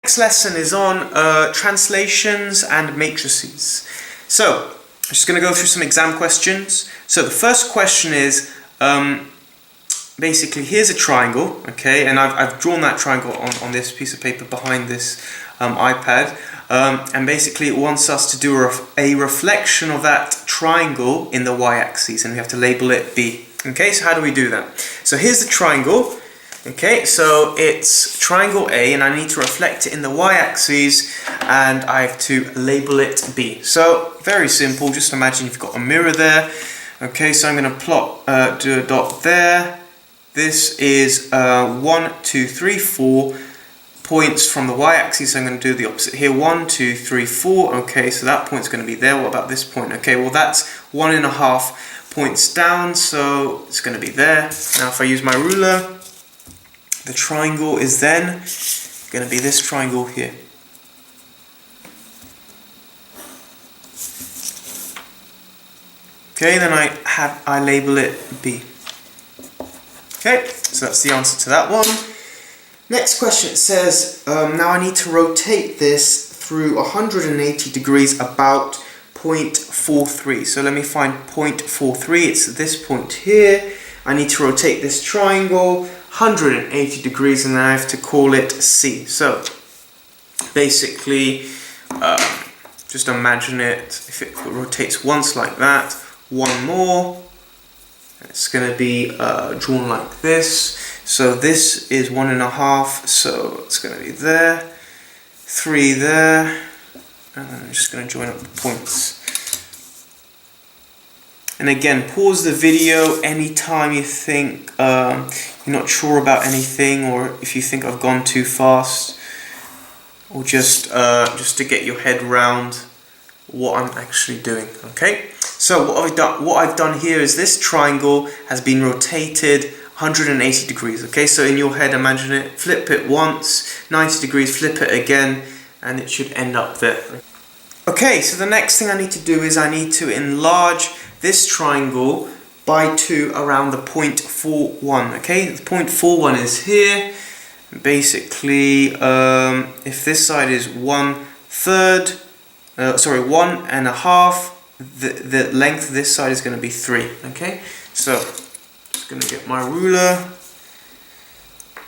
Next lesson is on translations and matrices. So, I'm just going to go through some exam questions. So the first question is, basically here's a triangle, okay, and I've drawn that triangle on this piece of paper behind this iPad, and basically it wants us to do a reflection of that triangle in the y-axis, and we have to label it B. Okay, so how do we do that? So here's the triangle. Okay, so it's triangle A, and I need to reflect it in the y-axis, and I have to label it B. So, very simple, just imagine you've got a mirror there. Okay, so I'm going to plot, do a dot there. This is 1, 2, 3, 4 points from the y-axis, so I'm going to do the opposite here. 1, 2, 3, 4. Okay, so that point's going to be there. What about this point? Okay, well that's 1.5 points down, so it's going to be there. Now if I use my ruler, the triangle is then going to be this triangle here. Okay, then I label it B. Okay, so that's the answer to that one. Next question, it says, now I need to rotate this through 180 degrees about 0.43. So let me find 0.43, it's this point here. I need to rotate this triangle 180 degrees, and then I have to call it C. So basically, just imagine it, if it rotates once like that, one more, it's going to be drawn like this. So this is 1.5, so it's going to be there, 3 there, and then I'm just going to join up the points. And again, pause the video anytime you think you're not sure about anything, or if you think I've gone too fast, or just to get your head around what I'm actually doing. Okay, so what I've done here is this triangle has been rotated 180 degrees. Okay, so in your head, imagine it, flip it once, 90 degrees, flip it again, and it should end up there. Okay, so the next thing I need to do is I need to enlarge this triangle by 2 around the 0.41. Okay, the 0.41 is here. Basically, if this side is 1/3, sorry, 1.5, the length of this side is going to be 3. Okay, so just going to get my ruler.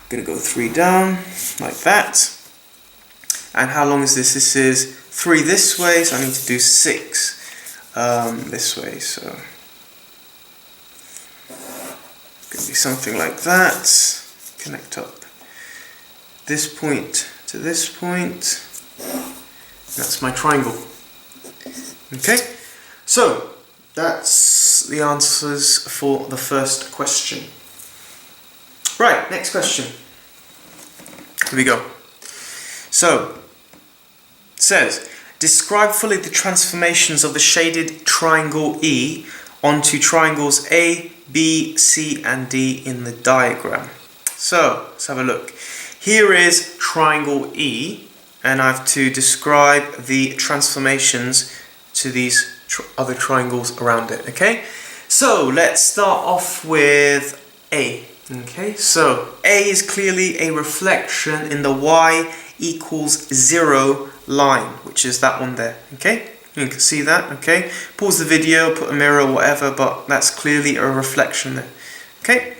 Going to go 3 down like that. And how long is this? This is 3 this way, so I need to do 6 this way. So it's going to be something like that. Connect up this point to this point. That's my triangle. Okay, so that's the answers for the first question. Right, next question. Here we go. So, it says, describe fully the transformations of the shaded triangle E onto triangles A, B, C, and D in the diagram. So, let's have a look. Here is triangle E, and I have to describe the transformations to these other triangles around it, okay? So, let's start off with A. Okay, so A is clearly a reflection in the y equals 0 line, which is that one there. Okay, you can see that. Okay, pause the video, put a mirror, whatever, but that's clearly a reflection there. Okay,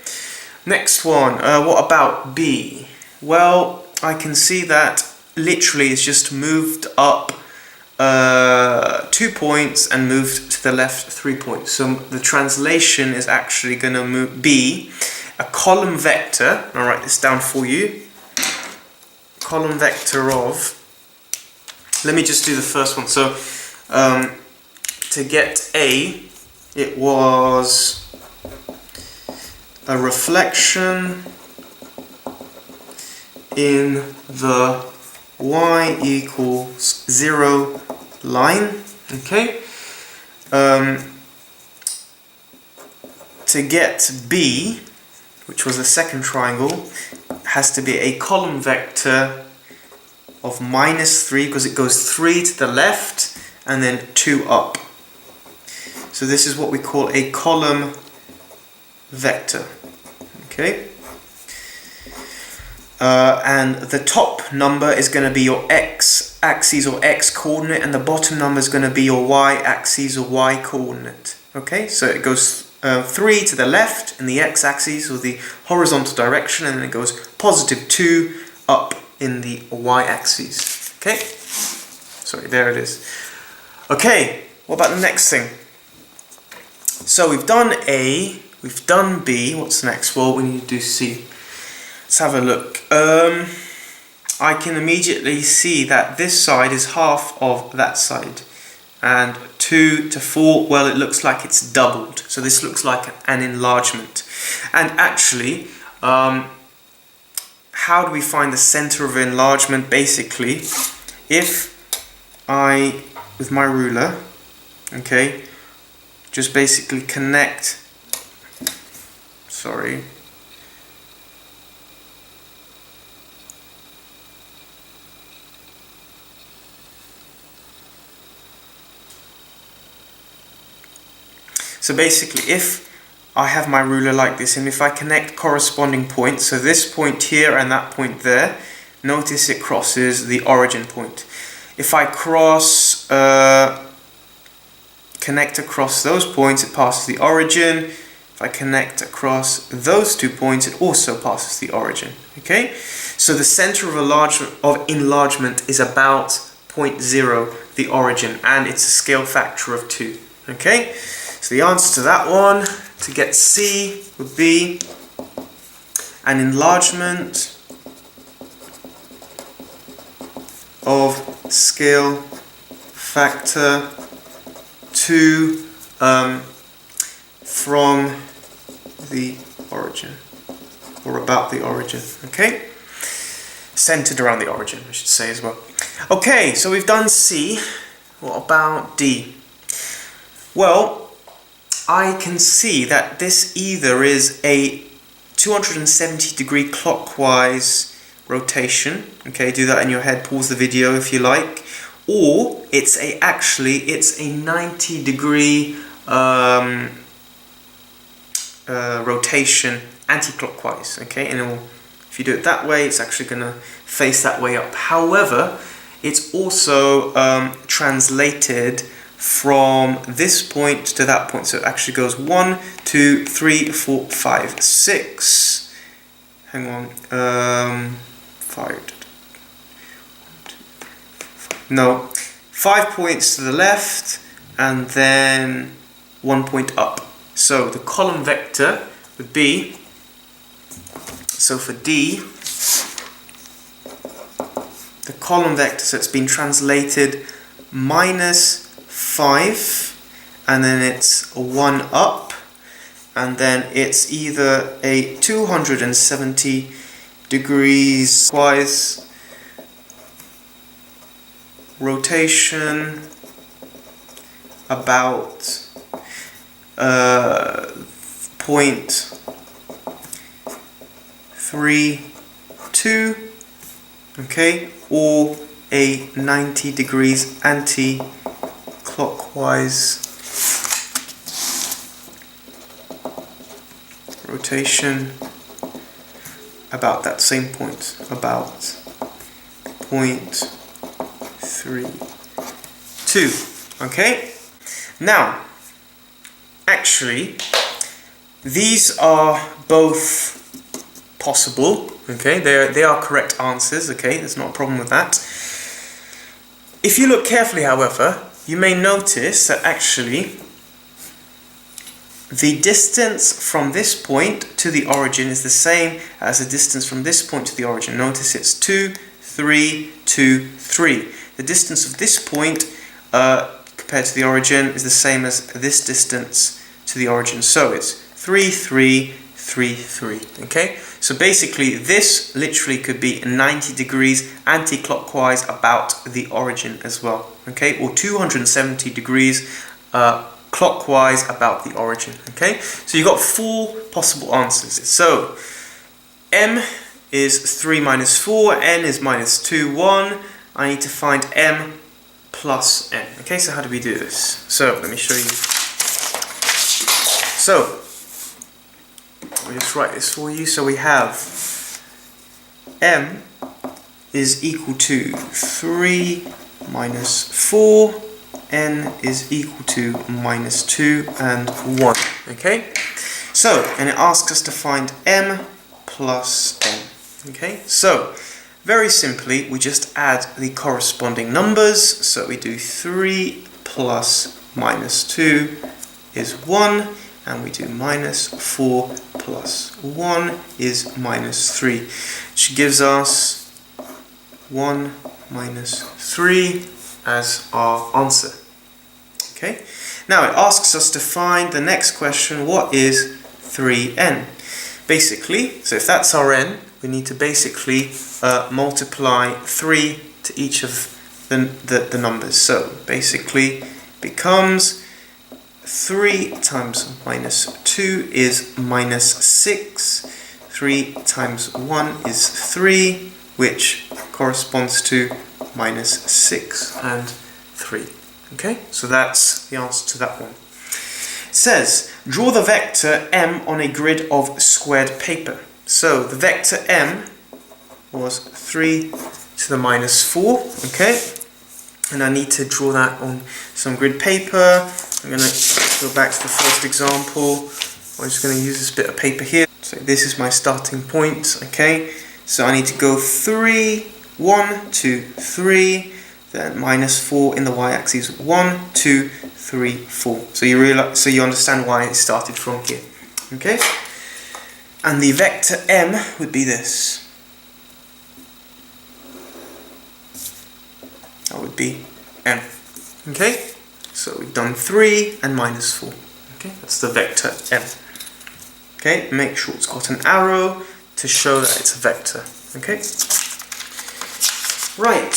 next one. What about B? Well, I can see that literally it's just moved up 2 points and moved to the left 3 points. So the translation is actually going to be a column vector. I'll write this down for you. Column vector of, let me just do the first one. So to get A, it was a reflection in the y equals 0 line. Okay. To get B, which was the second triangle, has to be a column vector of -3, because it goes 3 to the left and then 2 up. So this is what we call a column vector. Okay. and the top number is going to be your x-axis or x-coordinate, and the bottom number is going to be your y-axis or y-coordinate. Okay, so it goes 3 to the left in the x-axis or the horizontal direction, and then it goes positive 2 up in the y-axis. Okay, sorry, there it is. Okay, what about the next thing? So we've done A, we've done B, what's next? Well, we need to do C. Let's have a look. I can immediately see that this side is half of that side. And 2 to 4, well, it looks like it's doubled. So this looks like an enlargement. And actually, how do we find the center of enlargement? Basically, if I, with my ruler, okay, just basically connect, sorry, so basically if I have my ruler like this, and if I connect corresponding points, so this point here and that point there, notice it crosses the origin point. If I connect across those points, it passes the origin. If I connect across those 2 points, it also passes the origin. Okay, so the center of enlargement is about 0.0, the origin, and it's a scale factor of 2. Okay, so the answer to that one, to get C, would be an enlargement of scale factor 2 from the origin, or about the origin. Okay, centered around the origin, I should say as well. Okay, so we've done C. What about D? Well, I can see that this either is a 270-degree clockwise rotation. Okay, do that in your head, pause the video if you like. Or it's a 90-degree rotation anti-clockwise. Okay, and if you do it that way, it's actually going to face that way up. However, it's also translated from this point to that point, so it actually goes 1, 2, 3, 4, 5, 6. Hang on, 5. No, 5 points to the left, and then 1 point up. So the column vector would be, so for D, the column vector, so it's been translated minus 5, and then it's 1 up, and then it's either a 270 degrees clockwise rotation about 0.32, okay, or a 90 degrees anti-clockwise rotation about that same point, about 0.32. Okay, now actually these are both possible. Okay, they are correct answers. Okay, there's not a problem with that. If you look carefully, however, you may notice that actually the distance from this point to the origin is the same as the distance from this point to the origin. Notice it's 2, 3, 2, 3. The distance of this point compared to the origin is the same as this distance to the origin. So it's 3, 3, 3, 3. Okay? So basically this literally could be 90 degrees anti-clockwise about the origin as well. Okay? Or 270 degrees clockwise about the origin. Okay? So you've got 4 possible answers. So M is 3 minus 4, N is minus 2, 1. I need to find M plus N. Okay, so how do we do this? So let me show you. So let me just write this for you. So we have m is equal to 3 minus 4, n is equal to minus 2 and 1. Okay? So, and it asks us to find m plus n. Okay? So, very simply, we just add the corresponding numbers. So we do 3 plus minus 2 is 1, and we do minus 4 plus 1 is minus 3, which gives us 1 minus 3 as our answer. Okay? Now it asks us to find the next question, what is 3n? Basically, so if that's our n, we need to basically multiply 3 to each of the numbers. So basically becomes 3 times minus 2 is minus 6, 3 times 1 is 3, which corresponds to minus 6 and 3. Okay, so that's the answer to that one. It says, draw the vector m on a grid of squared paper. So the vector m was 3 to the minus 4, okay? And I need to draw that on some grid paper. I'm going to go back to the first example. I'm just going to use this bit of paper here. So this is my starting point, okay? So I need to go 3, 1, 2, 3, then minus 4 in the y-axis, 1, 2, 3, 4. So you understand why it started from here, okay? And the vector m would be this. That would be m. Okay? So we've done 3 and minus 4. Okay? That's the vector m. Okay? Make sure it's got an arrow to show that it's a vector. Okay? Right.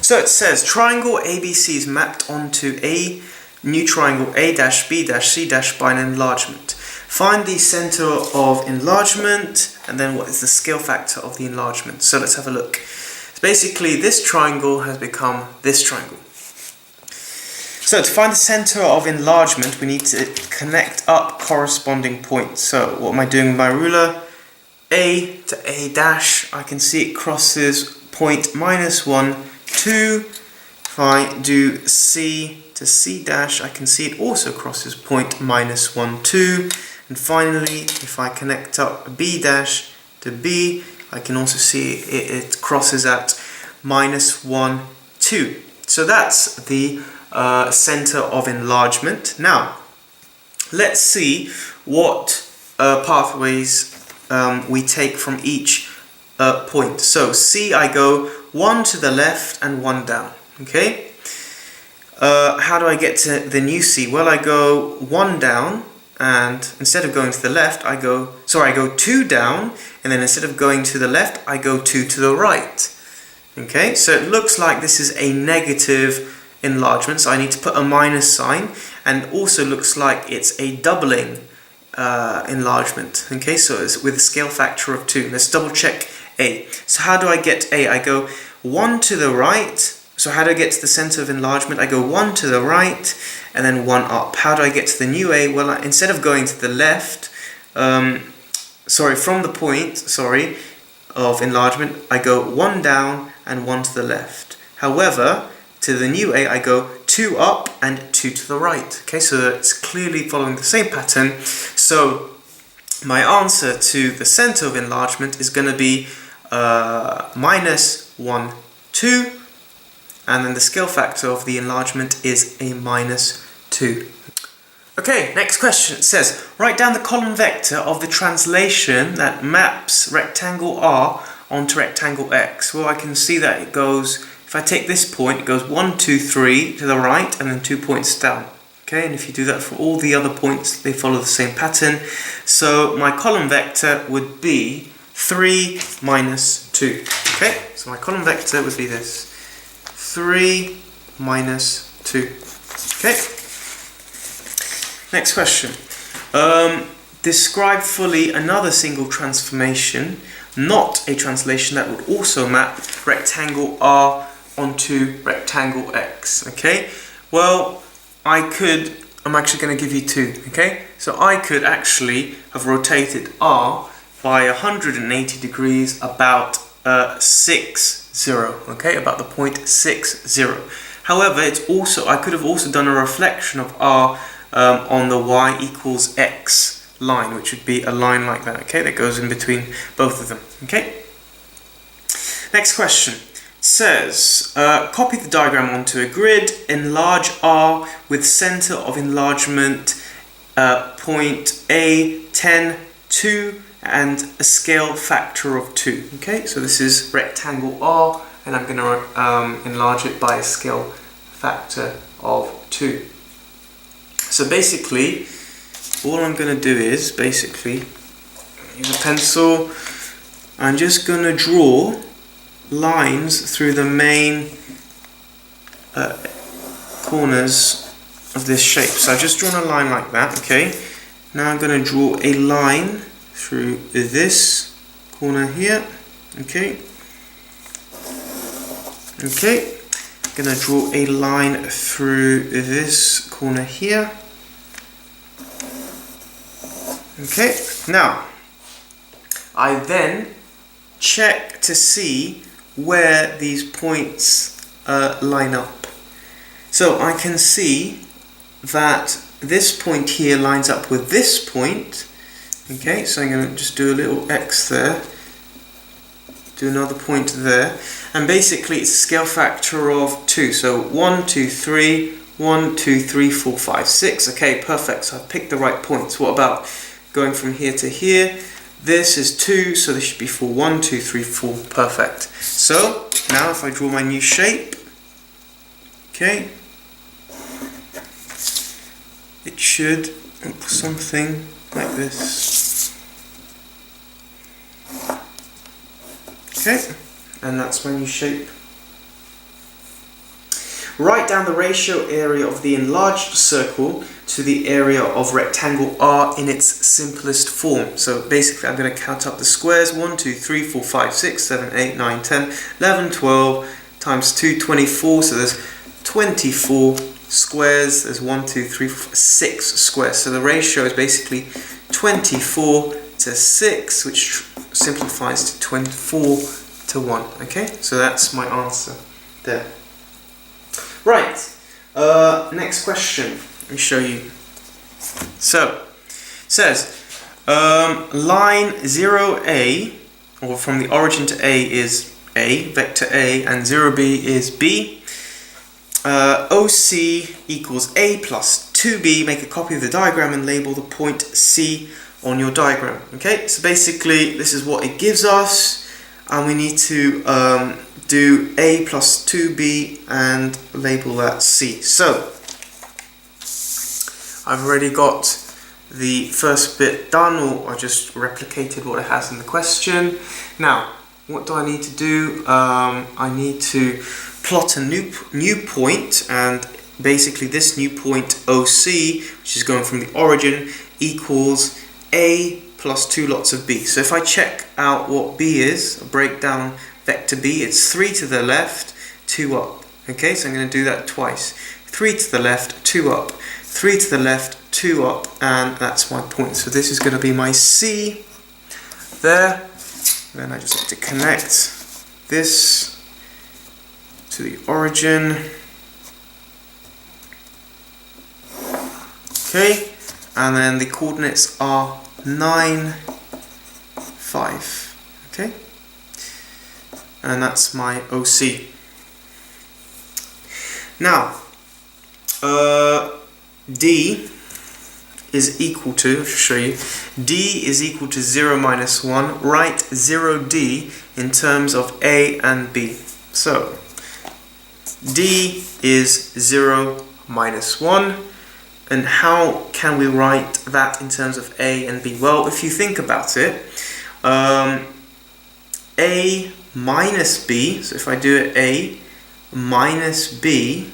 So it says triangle ABC is mapped onto a new triangle A-B-C- by an enlargement. Find the center of enlargement, and then what is the scale factor of the enlargement. So let's have a look. So basically, this triangle has become this triangle. So to find the center of enlargement, we need to connect up corresponding points. So what am I doing with my ruler? A to A dash, I can see it crosses point minus 1, 2. If I do C to C dash, I can see it also crosses point minus 1, 2. And finally, if I connect up B dash to B, I can also see it crosses at minus 1, 2. So that's the center of enlargement. Now, let's see what pathways we take from each point. So C, I go 1 to the left and 1 down. Okay? How do I get to the new C? Well, I go 1 down, and instead of going to the left, I go 2 down, and then instead of going to the left, I go 2 to the right. Okay, so it looks like this is a negative enlargement, so I need to put a minus sign, and also looks like it's a doubling enlargement. Okay, so it's with a scale factor of 2. Let's double check A. So how do I get A? I go 1 to the right. So how do I get to the center of enlargement? I go 1 to the right and then 1 up. How do I get to the new A? Well, instead of going to the left, from the point, of enlargement, I go 1 down and 1 to the left. However, to the new A, I go 2 up and 2 to the right. Okay, so it's clearly following the same pattern. So my answer to the center of enlargement is going to be minus 1, 2. And then the scale factor of the enlargement is a minus 2. Okay, next question. It says, write down the column vector of the translation that maps rectangle R onto rectangle X. Well, I can see that it goes, if I take this point, it goes 1, 2, 3 to the right and then 2 points down. Okay, and if you do that for all the other points, they follow the same pattern. So my column vector would be 3 minus 2. Okay, so my column vector would be this. 3 minus 2. Okay. Next question. Describe fully another single transformation, not a translation that would also map rectangle R onto rectangle X. Okay. Well, I'm actually going to give you two. Okay. So I could actually have rotated R by 180 degrees about 60, okay, about the point 60. However, it's also, I could have also done a reflection of r on the y equals x line, which would be a line like that, okay, that goes in between both of them, okay. Next question says, copy the diagram onto a grid, enlarge R with center of enlargement point A 10, 2, and a scale factor of 2. Okay, so this is rectangle R, and I'm going to enlarge it by a scale factor of 2. So basically, all I'm going to do is, basically, use a pencil, I'm just going to draw lines through the main corners of this shape. So I've just drawn a line like that, okay? Now I'm going to draw a line through this corner here, okay? Okay, I'm going to draw a line through this corner here. Okay, now I then check to see where these points line up. So I can see that this point here lines up with this point. Okay, so I'm going to just do a little X there, do another point there, and basically it's a scale factor of 2. So 1, 2, 3, 1, 2, 3, 4, 5, 6. Okay, perfect. So I've picked the right points. What about going from here to here? This is 2, so this should be 4. 1, 2, 3, 4. Perfect. So now if I draw my new shape, okay, it should look something like this. Okay, and that's my new shape. Write down the ratio area of the enlarged circle to the area of rectangle R in its simplest form. So basically I'm going to count up the squares. 1, 2, 3, 4, 5, 6, 7, 8, 9, 10, 11, 12 times 2, 24. So there's 24 squares. There's 1, 2, 3, 4, 5, 6 squares. So the ratio is basically 24 to 6, which simplifies to 24 to 1. Okay, so that's my answer there. Right, next question. Let me show you. So, it says, line 0A, or from the origin to A is A, vector A, and 0B is B. OC equals A plus 2B. Make a copy of the diagram and label the point C on your diagram. Okay, so basically this is what it gives us, and we need to do A plus 2B and label that C. So I've already got the first bit done, or I just replicated what it has in the question. Now what do I need to do? I need to plot a new point, and basically this new point OC, which is going from the origin, equals A plus 2 lots of B. So if I check out what B is, I'll break down vector B, it's 3 to the left, 2 up. Okay, so I'm going to do that twice. 3 to the left, 2 up. 3 to the left, 2 up, and that's my point. So this is going to be my C there. Then I just have to connect this to the origin. Okay, and then the coordinates are 9, 5. Okay, and that's my OC. Now, D is equal to, I'll show you, D is equal to 0 minus 1. Write 0D in terms of A and B. So, D is 0 minus 1. And how can we write that in terms of A and B? Well, if you think about it, A minus B, so if I do it A minus B,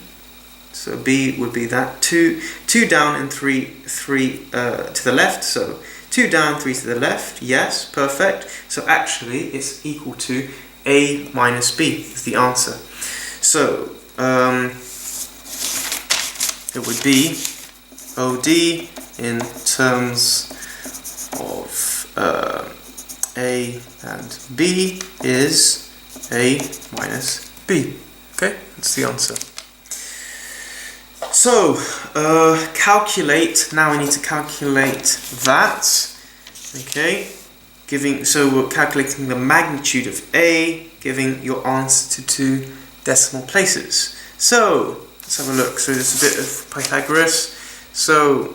so B would be that 2 down and 3 to the left, so 2 down, 3 to the left, yes, perfect. So actually it's equal to A minus B is the answer. So it would be OD in terms of A and B is A minus B. Okay, that's the answer. So, calculate, now we need to calculate that. Okay, so we're calculating the magnitude of A, giving your answer to 2 decimal places. So, let's have a look. So there's a bit of Pythagoras. So,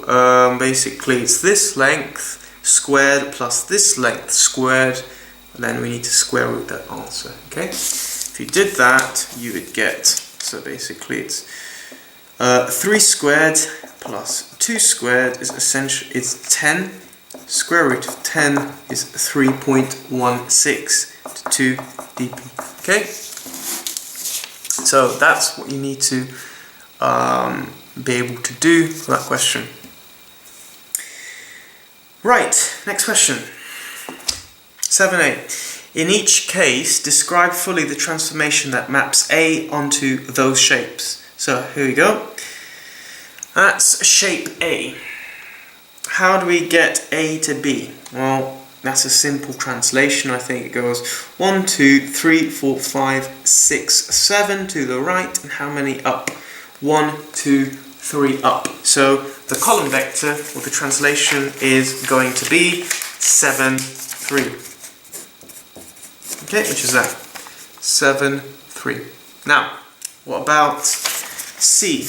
basically it's this length squared plus this length squared, and then we need to square root that answer. Okay, if you did that, you would get, so basically it's 3 squared plus 2 squared is essentially, it's 10. Square root of 10 is 3.16 to 2 dp. Okay, so that's what you need to be able to do for that question. Right, next question. 7a. In each case, describe fully the transformation that maps A onto those shapes. So here we go. That's shape A. How do we get A to B? Well, that's a simple translation. I think it goes 1, 2, 3, 4, 5, 6, 7 to the right, and how many up? 1, 2, 3 up. So the column vector, or the translation, is going to be 7, 3. Okay, which is that? 7, 3. Now, what about C?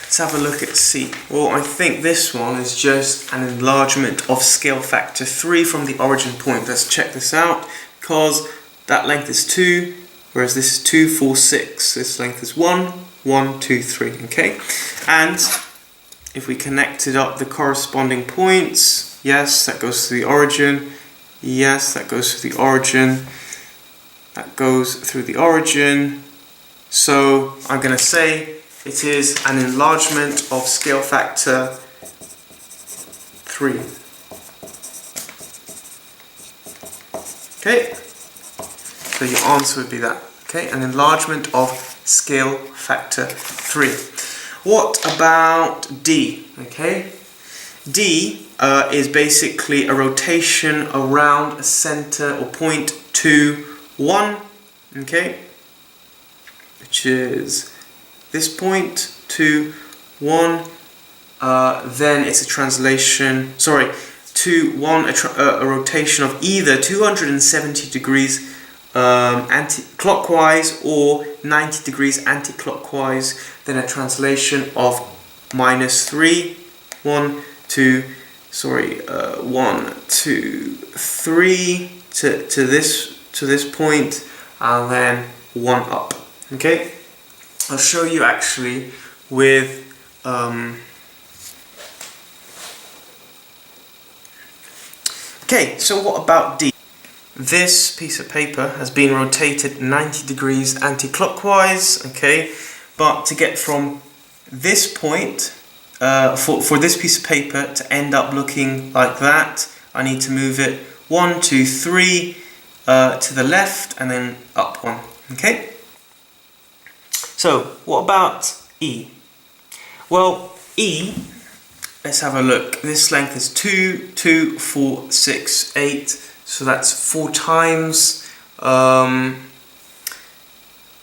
Let's have a look at C. Well, I think this one is just an enlargement of scale factor 3 from the origin point. Let's check this out, because that length is 2, whereas this is 2, 4, 6. This length is 1, 1, 2, 3, okay? And if we connected up the corresponding points, yes, that goes to the origin, yes, that goes to the origin, that goes through the origin. So I'm going to say it is an enlargement of scale factor 3. Okay, so your answer would be that. Okay, an enlargement of scale factor 3. What about D? Okay, D is basically a rotation around a center or point 2, 1. Okay, which is this point 2, 1. Then it's a translation. 2, 1. A rotation of either 270 degrees anti-clockwise or 90 degrees anti-clockwise, then a translation of -3, 1, 2, 1, 2, 3 to this point, and then 1 up. Okay, I'll show you actually with okay, so what about D? This piece of paper has been rotated 90 degrees anti-clockwise, okay, but to get from this point, for this piece of paper to end up looking like that, I need to move it 1, 2, 3 to the left and then up 1, okay? So, what about E? Well, E, let's have a look. This length is 2, 2, 4, 6, 8. So that's 4 times.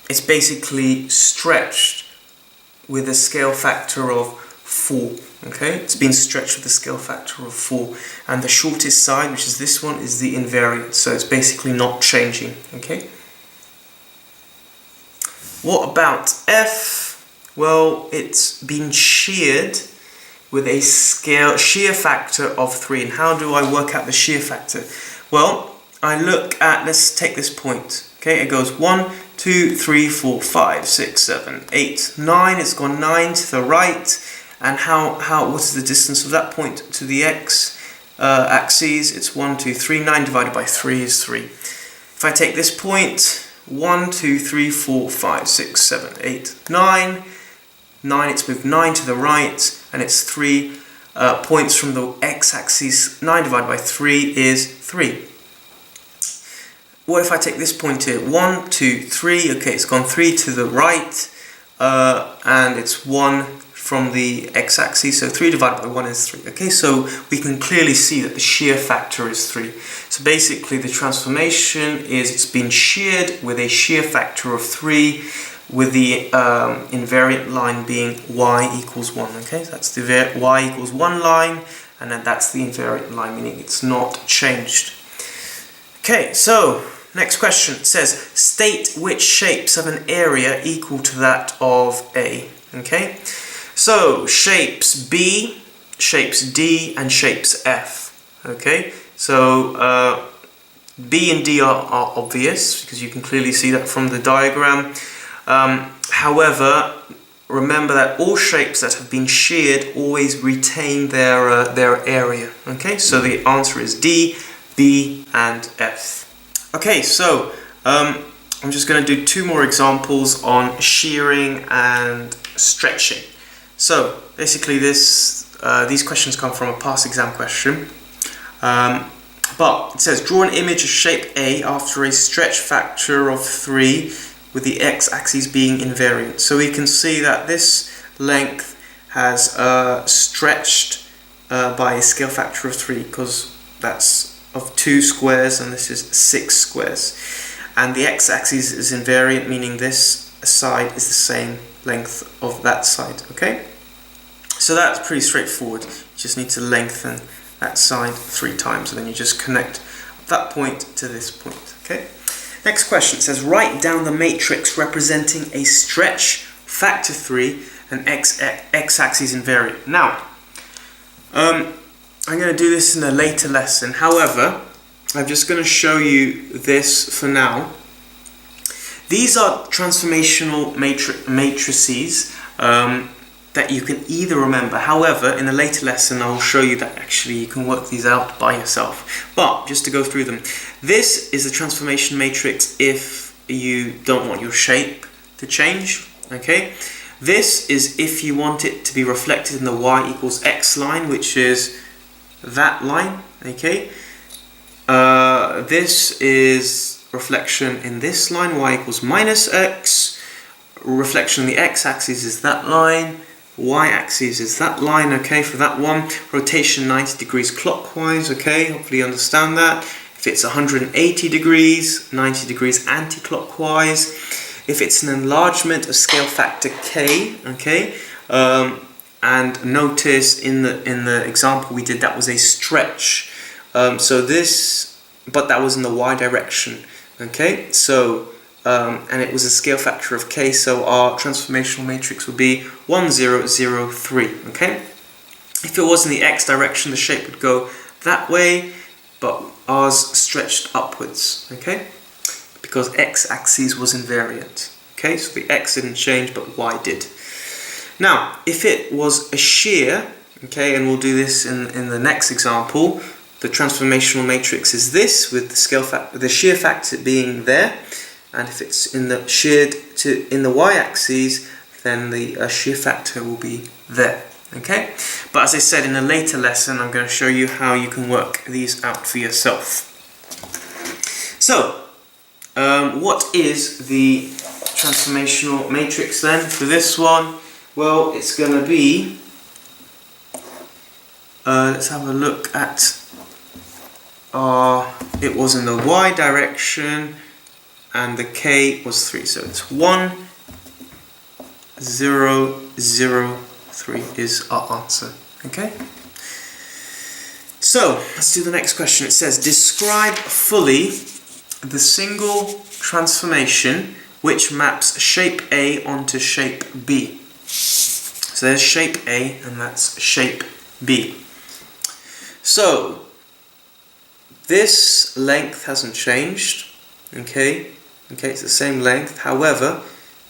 It's basically stretched with a scale factor of 4. Okay, it's been stretched with a scale factor of 4, and the shortest side, which is this one, is the invariant. So it's basically not changing. Okay. What about F? Well, it's been sheared with a shear factor of 3. And how do I work out the shear factor? Well, I look at, let's take this point, okay, it goes 1, 2, 3, 4, 5, 6, 7, 8, 9, it's gone 9 to the right, and what is the distance of that point to the x axis? It's 1, 2, 3, 9 divided by 3 is 3. If I take this point, 1, 2, 3, 4, 5, 6, 7, 8, 9, it's moved 9 to the right, and it's 3 points from the x-axis. 9 divided by 3 is 3. What if I take this point here? 1, 2, 3. Okay, it's gone 3 to the right, and it's 1, from the x-axis, so 3 divided by 1 is 3. Okay, so we can clearly see that the shear factor is 3. So basically the transformation is it's been sheared with a shear factor of 3, with the invariant line being y equals 1. Okay, so that's the y equals 1 line, and then that's the invariant line, meaning it's not changed. Okay, so next question. It says, state which shapes have an area equal to that of A. Okay, so shapes B, shapes D, and shapes F. Okay, so B and D are obvious because you can clearly see that from the diagram. However, remember that all shapes that have been sheared always retain their area. Okay, so the answer is D, B, and F. Okay, so I'm just going to do 2 more examples on shearing and stretching. So basically these questions come from a past exam question. But it says, draw an image of shape A after a stretch factor of 3 with the x-axis being invariant. So we can see that this length has stretched by a scale factor of 3, because that's of 2 squares and this is 6 squares. And the x-axis is invariant, meaning this side is the same length of that side. Okay, so that's pretty straightforward. You just need to lengthen that side 3 times, and then you just connect that point to this point. Okay, next question. It says, write down the matrix representing a stretch factor 3 and x-axis invariant. Now I'm going to do this in a later lesson. However, I'm just going to show you this for now. These are transformational matrices that you can either remember. However, in a later lesson I'll show you that actually you can work these out by yourself. But just to go through them, this is a transformation matrix if you don't want your shape to change. Okay, this is if you want it to be reflected in the y equals x line, which is that line. Okay, this is reflection in this line, y equals minus x. Reflection in the x-axis is that line, y-axis is that line. Okay, for that one, rotation 90 degrees clockwise. Okay, hopefully you understand that. If it's 180 degrees, 90 degrees anti-clockwise. If it's an enlargement of scale factor k. Okay, and notice in the example we did, that was a stretch. So this, but that was in the y direction. Okay, so and it was a scale factor of k, so our transformational matrix would be 1, 0, 0, 3. Okay, if it was in the x direction, the shape would go that way, but ours stretched upwards. Okay, because x-axis was invariant. Okay, so the x didn't change, but y did. Now, if it was a shear, okay, and we'll do this in the next example, the transformational matrix is this, with the scale factor, the shear factor being there, and if it's in the sheared in the y-axis, then the shear factor will be there. Okay, but as I said, in a later lesson, I'm going to show you how you can work these out for yourself. So, what is the transformational matrix then for this one? Well, it's going to be, let's have a look at, it was in the y direction and the k was 3, so it's 1, 0, 0, 3 is our answer. Okay, so let's do the next question. It says, describe fully the single transformation which maps shape A onto shape B. So there's shape A and that's shape B. So this length hasn't changed. Okay, it's the same length. However,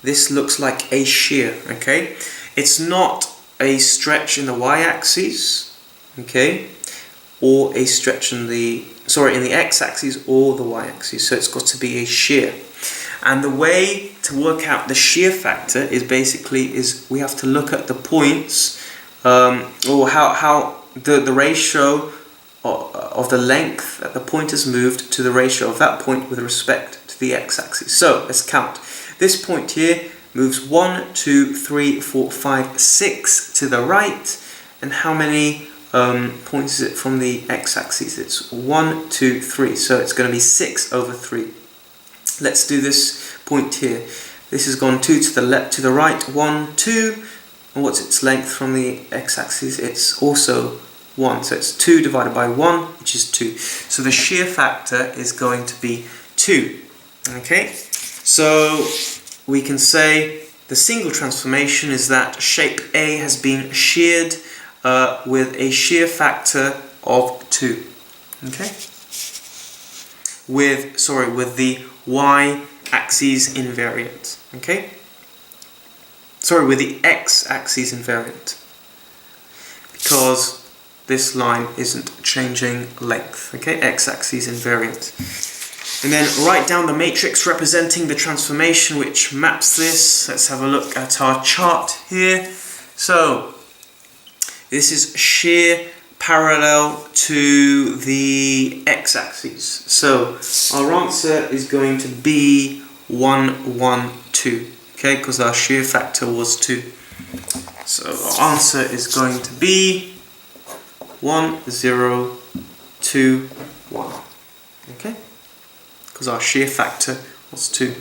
this looks like a shear. Okay, it's not a stretch in the y-axis, okay, or a stretch in the x-axis or the y-axis. So it's got to be a shear. And the way to work out the shear factor is we have to look at the points, or how the ratio of the length that the point has moved to the ratio of that point with respect to the x-axis. So let's count. This point here moves 1, 2, 3, 4, 5, 6 to the right. And how many points is it from the x-axis? It's 1, 2, 3. So it's going to be 6 over 3. Let's do this point here. This has gone 2 to the left, to the right, 1, 2. And what's its length from the x-axis? It's also 1. So it's 2 divided by 1, which is 2. So the shear factor is going to be 2. Okay? So we can say the single transformation is that shape A has been sheared with a shear factor of 2. Okay? With the y-axis invariant. Okay? Sorry, with the x-axis invariant. Because this line isn't changing length. Okay? X-axis invariant. And then write down the matrix representing the transformation which maps this. Let's have a look at our chart here. So, this is shear parallel to the x-axis. So, our answer is going to be 1, 1, 2. Okay, because our shear factor was 2. So, our answer is going to be 1, 0, 2, 1. Okay? Because our shear factor was 2.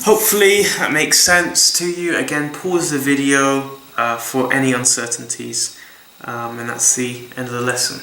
Hopefully that makes sense to you. Again, pause the video for any uncertainties, and that's the end of the lesson.